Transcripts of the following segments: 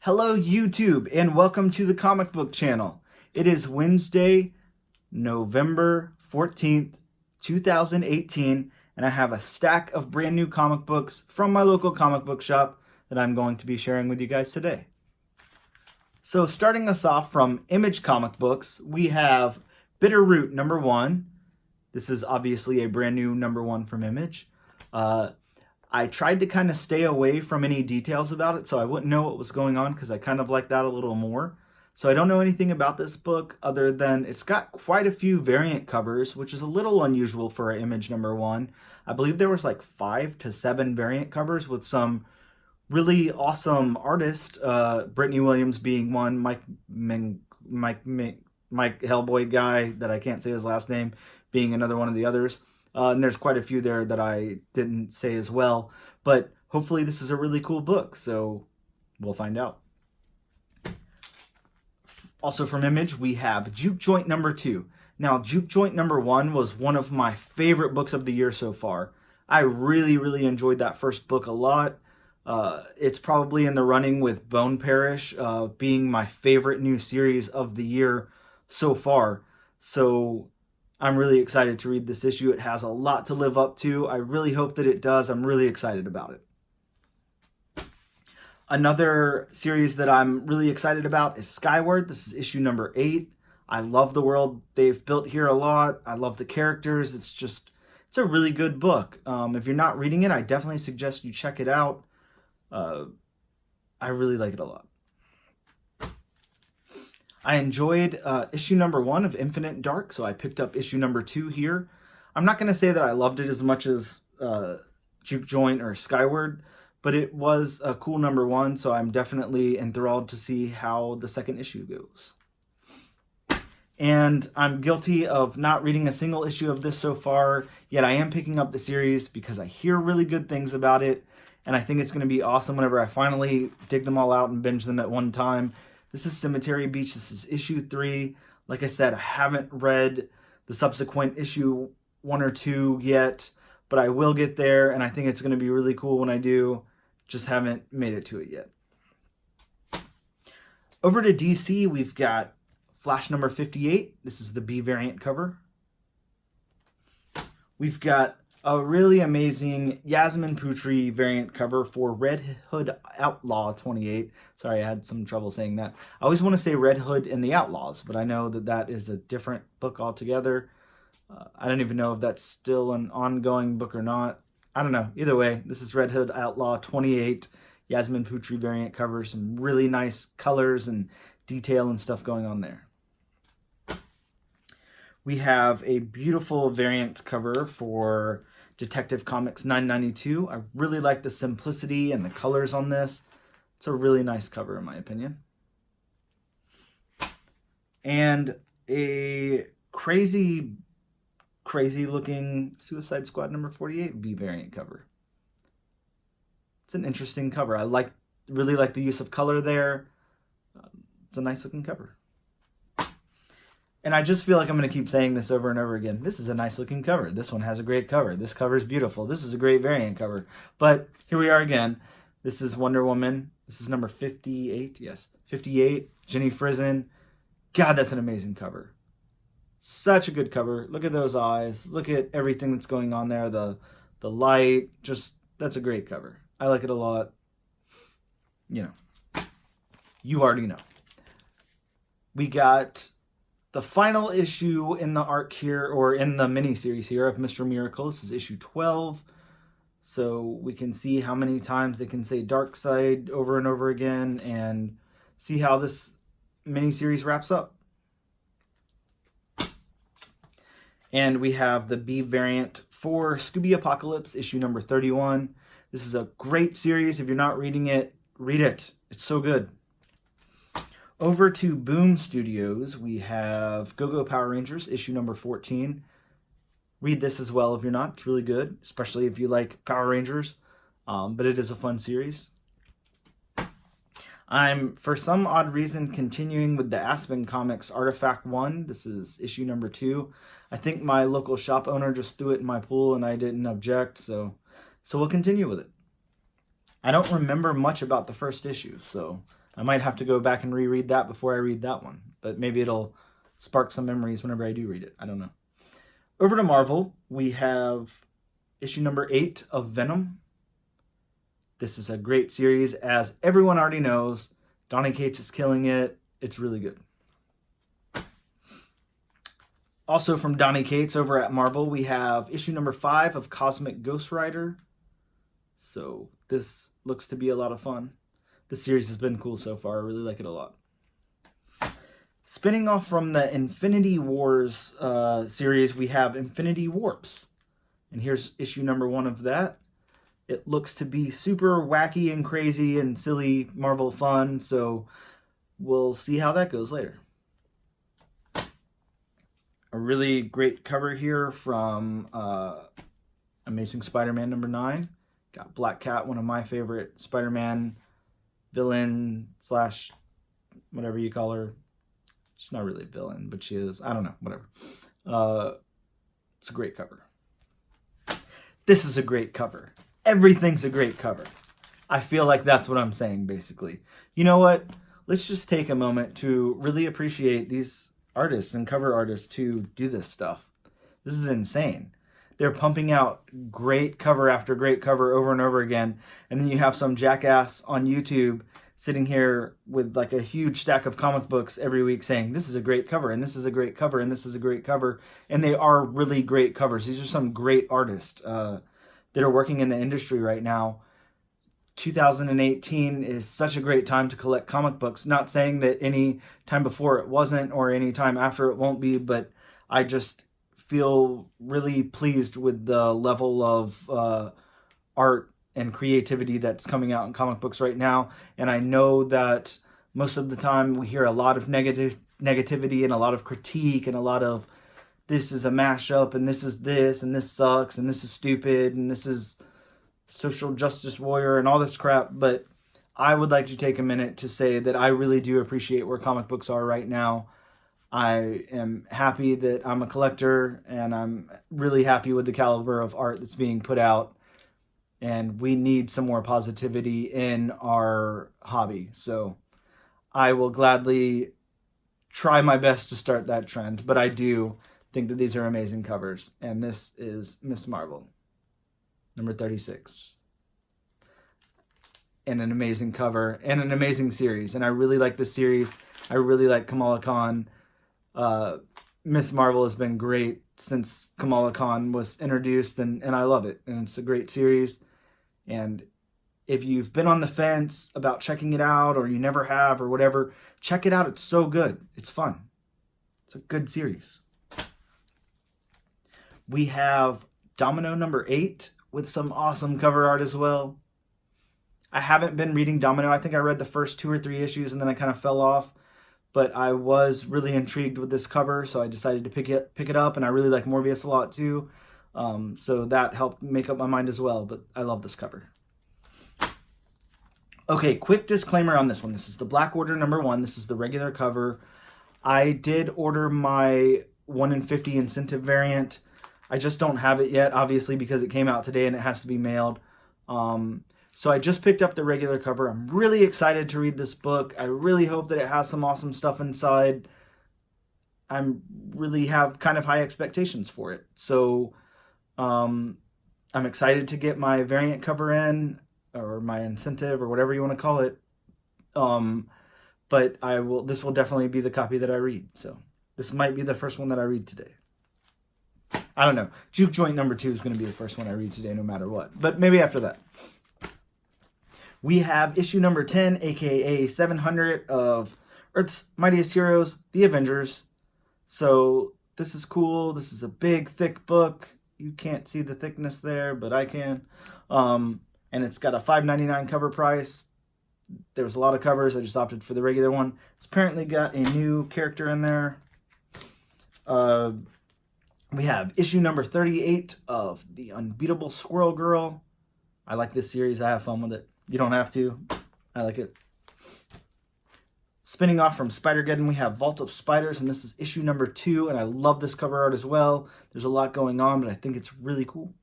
Hello YouTube and welcome to the comic book channel. It is Wednesday, November 14th, 2018, and I have a stack of brand new comic books from my local comic book shop that I'm going to be sharing with you guys today. So starting us off from Image Comic Books, we have Bitterroot #1. This is obviously a brand new #1 from Image. I tried to kind of stay away from any details about it so I wouldn't know what was going on because I kind of like that a little more. So I don't know anything about this book other than it's got quite a few variant covers, which is a little unusual for an Image #1. I believe there was like 5 to 7 variant covers with some really awesome artists, Brittany Williams being one, Mike Hellboy guy that I can't say his last name being another one of the others. And there's quite a few there that I didn't say as well. But hopefully this is a really cool book, so we'll find out. Also from Image, we have Juke Joint #2. Now, Juke Joint #1 was one of my favorite books of the year so far. I really enjoyed that first book a lot. It's probably in the running with Bone Parish being my favorite new series of the year so far. So I'm really excited to read this issue. It has a lot to live up to. I really hope that it does. I'm really excited about it. Another series that I'm really excited about is Skyward. This is issue #8. I love the world they've built here a lot. I love the characters. It's a really good book. If you're not reading it, I definitely suggest you check it out. I really like it a lot. I enjoyed issue #1 of Infinite Dark, so I picked up issue #2 here. I'm not going to say that I loved it as much as Juke Joint or Skyward, but it was a cool #1, so I'm definitely enthralled to see how the second issue goes. And I'm guilty of not reading a single issue of this so far, yet I am picking up the series because I hear really good things about it, and I think it's going to be awesome whenever I finally dig them all out and binge them at one time. This is Cemetery Beach. This is issue 3. Like I said, I haven't read the subsequent issue 1 or 2 yet, but I will get there, and I think it's going to be really cool when I do. Just haven't made it to it yet. Over to DC, we've got Flash #58. This is the B variant cover. We've got a really amazing Yasmin Putri variant cover for Red Hood Outlaw 28. Sorry, I had some trouble saying that. I always want to say Red Hood and the Outlaws, but I know that that is a different book altogether. I don't even know if that's still an ongoing book or not. I don't know. Either way, this is Red Hood Outlaw 28, Yasmin Putri variant cover. Some really nice colors and detail and stuff going on there. We have a beautiful variant cover for Detective Comics 992. I really like the simplicity and the colors on this. It's a really nice cover in my opinion. And a crazy looking Suicide Squad #48 B variant cover. It's an interesting cover. I really like the use of color there. It's a nice looking cover. And I just feel like I'm going to keep saying this over and over again. This is a nice looking cover. This one has a great cover. This cover is beautiful. This is a great variant cover. But here we are again. This is Wonder Woman. This is number 58. Yes, 58. Jenny Frison. God, that's an amazing cover. Such a good cover. Look at those eyes. Look at everything that's going on there. The light. That's a great cover. I like it a lot. You know. You already know. We got the final issue in the arc here, or in the mini-series here, of Mr. Miracle. This is issue 12. So we can see how many times they can say Darkseid over and over again and see how this mini-series wraps up. And we have the B variant for Scooby Apocalypse, issue #31. This is a great series. If you're not reading it, read it. It's so good. Over to Boom Studios, we have Go-Go Power Rangers, issue #14. Read this as well if you're not. It's really good, especially if you like Power Rangers. But it is a fun series. I'm, for some odd reason, continuing with the Aspen Comics Artifact 1. This is issue #2. I think my local shop owner just threw it in my pool and I didn't object, so we'll continue with it. I don't remember much about the first issue, so I might have to go back and reread that before I read that one, but maybe it'll spark some memories whenever I do read it. I don't know. Over to Marvel, we have issue number 8 of Venom. This is a great series. As everyone already knows, Donny Cates is killing it. It's really good. Also from Donny Cates over at Marvel, we have issue number 5 of Cosmic Ghost Rider. So this looks to be a lot of fun. The series has been cool so far. I really like it a lot. Spinning off from the Infinity Wars series, we have Infinity Warps. And here's issue number 1 of that. It looks to be super wacky and crazy and silly Marvel fun, so we'll see how that goes later. A really great cover here from Amazing Spider-Man number 9. Got Black Cat, one of my favorite Spider-Man villain slash whatever you call her. She's not really a villain, but she is. I don't know, whatever. It's a great cover. This is a great cover. Everything's a great cover. I feel like that's what I'm saying, basically. You know what? Let's just take a moment to really appreciate these artists and cover artists who do this stuff. This is insane. They're pumping out great cover after great cover over and over again. And then you have some jackass on YouTube sitting here with like a huge stack of comic books every week saying, this is a great cover, and this is a great cover, and this is a great cover. And they are really great covers. These are some great artists that are working in the industry right now. 2018 is such a great time to collect comic books. Not saying that any time before it wasn't or any time after it won't be, but I just feel really pleased with the level of art and creativity that's coming out in comic books right now. And I know that most of the time we hear a lot of negativity and a lot of critique and a lot of this is a mashup and this is this and this sucks and this is stupid and this is social justice warrior and all this crap. But I would like to take a minute to say that I really do appreciate where comic books are right now. I am happy that I'm a collector, and I'm really happy with the caliber of art that's being put out. And we need some more positivity in our hobby. So I will gladly try my best to start that trend. But I do think that these are amazing covers. And this is Miss Marvel, number 36. And an amazing cover and an amazing series. And I really like this series. I really like Kamala Khan. Miss Marvel has been great since Kamala Khan was introduced, and I love it. And it's a great series. And if you've been on the fence about checking it out, or you never have, or whatever, check it out. It's so good. It's fun. It's a good series. We have Domino number 8 with some awesome cover art as well. I haven't been reading Domino. I think I read the first 2 or 3 issues and then I kind of fell off. But I was really intrigued with this cover, so I decided to pick it up, and I really like Morbius a lot too. So that helped make up my mind as well, but I love this cover. Okay, quick disclaimer on this one. This is the Black Order number 1. This is the regular cover. I did order my 1 in 50 incentive variant. I just don't have it yet, obviously, because it came out today and it has to be mailed. So I just picked up the regular cover. I'm really excited to read this book. I really hope that it has some awesome stuff inside. I really have kind of high expectations for it. So I'm excited to get my variant cover in, or my incentive, or whatever you want to call it. But this will definitely be the copy that I read. So this might be the first one that I read today. I don't know. Juke Joint number 2 is going to be the first one I read today no matter what. But maybe after that. We have issue number 10, aka 700 of Earth's Mightiest Heroes, The Avengers. So this is cool. This is a big, thick book. You can't see the thickness there, but I can. And it's got a $5.99 cover price. There was a lot of covers. I just opted for the regular one. It's apparently got a new character in there. We have issue number 38 of The Unbeatable Squirrel Girl. I like this series. I have fun with it. You don't have to. I like it. Spinning off from Spider-Geddon, we have Vault of Spiders, and this is issue number 2, and I love this cover art as well. There's a lot going on, but I think it's really cool.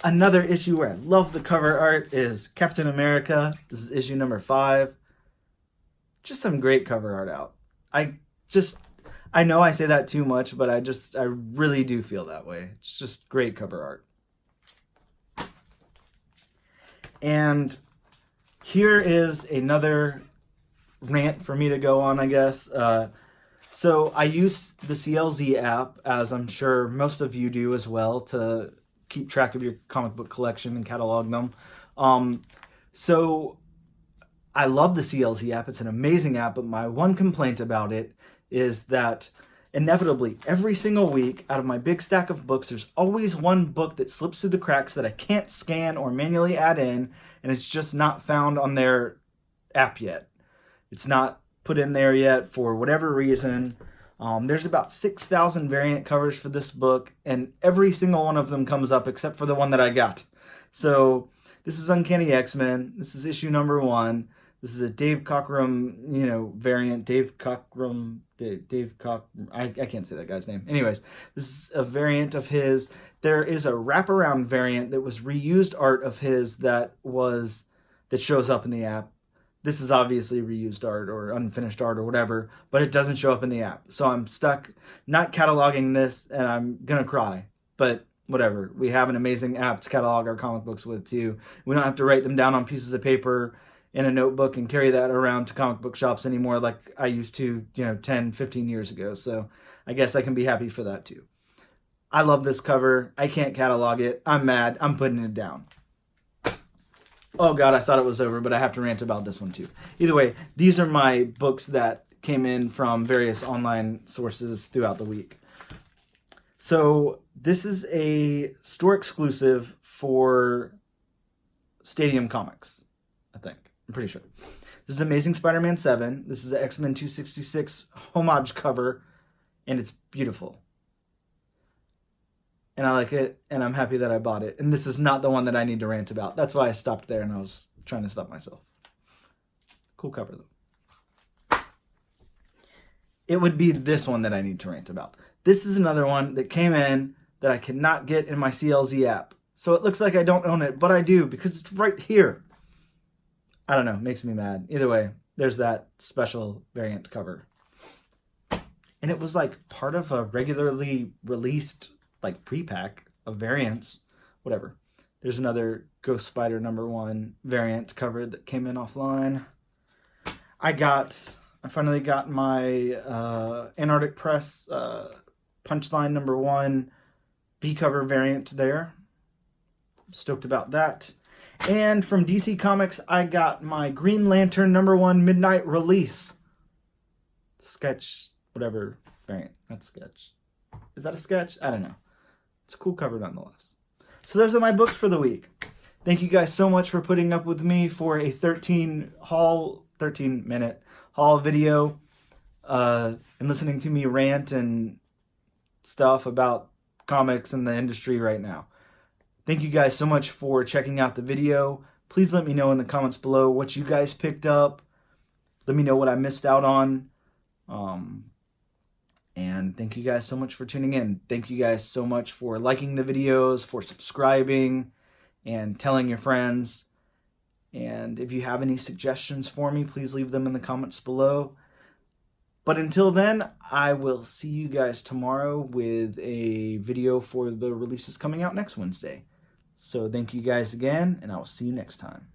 Another issue where I love the cover art is Captain America. This is issue number 5. Just some great cover art out. I know I say that too much, but I really do feel that way. It's just great cover art. And here is another rant for me to go on, I guess. So I use the CLZ app, as I'm sure most of you do as well, to keep track of your comic book collection and catalog them. So I love the CLZ app. It's an amazing app, but my one complaint about it is that inevitably every single week out of my big stack of books, there's always one book that slips through the cracks that I can't scan or manually add in, and it's just not found on their app yet. It's not put in there yet for whatever reason. There's about 6,000 variant covers for this book, and every single one of them comes up except for the one that I got. So this is Uncanny X-Men. This is issue number 1. This is a Dave Cockrum, variant. Dave Cockrum, I can't say that guy's name. Anyways, this is a variant of his. There is a wraparound variant that was reused art of his that shows up in the app. This is obviously reused art or unfinished art or whatever, but it doesn't show up in the app. So I'm stuck not cataloging this, and I'm going to cry. But whatever. We have an amazing app to catalog our comic books with, too. We don't have to write them down on pieces of paper in a notebook and carry that around to comic book shops anymore like I used to, 10, 15 years ago. So I guess I can be happy for that, too. I love this cover. I can't catalog it. I'm mad. I'm putting it down. Oh God, I thought it was over, but I have to rant about this one too. Either way, these are my books that came in from various online sources throughout the week. So this is a store exclusive for Stadium Comics, I think. I'm pretty sure. This is Amazing Spider-Man 7. This is an X-Men 266 homage cover, and it's beautiful. And I like it, and I'm happy that I bought it. And this is not the one that I need to rant about. That's why I stopped there, and I was trying to stop myself. Cool cover, though. It would be this one that I need to rant about. This is another one that came in that I cannot get in my CLZ app. So it looks like I don't own it, but I do, because it's right here. I don't know, makes me mad. Either way, there's that special variant cover. And it was like part of a regularly released pre-pack of variants, whatever. There's another Ghost Spider #1 variant cover that came in offline. I finally got my Antarctic Press Punchline #1 B cover variant there. Stoked about that. And from DC Comics, I got my Green Lantern #1 Midnight Release sketch, whatever variant. That's sketch. Is that a sketch? I don't know. It's a cool cover nonetheless. So those are my books for the week. Thank you guys so much for putting up with me for a 13-minute haul video and listening to me rant and stuff about comics and the industry right now. Thank you guys so much for checking out the video. Please let me know in the comments below what you guys picked up. Let me know what I missed out on. And thank you guys so much for tuning in. Thank you guys so much for liking the videos, for subscribing, and telling your friends. And if you have any suggestions for me, please leave them in the comments below. But until then, I will see you guys tomorrow with a video for the releases coming out next Wednesday. So thank you guys again, and I will see you next time.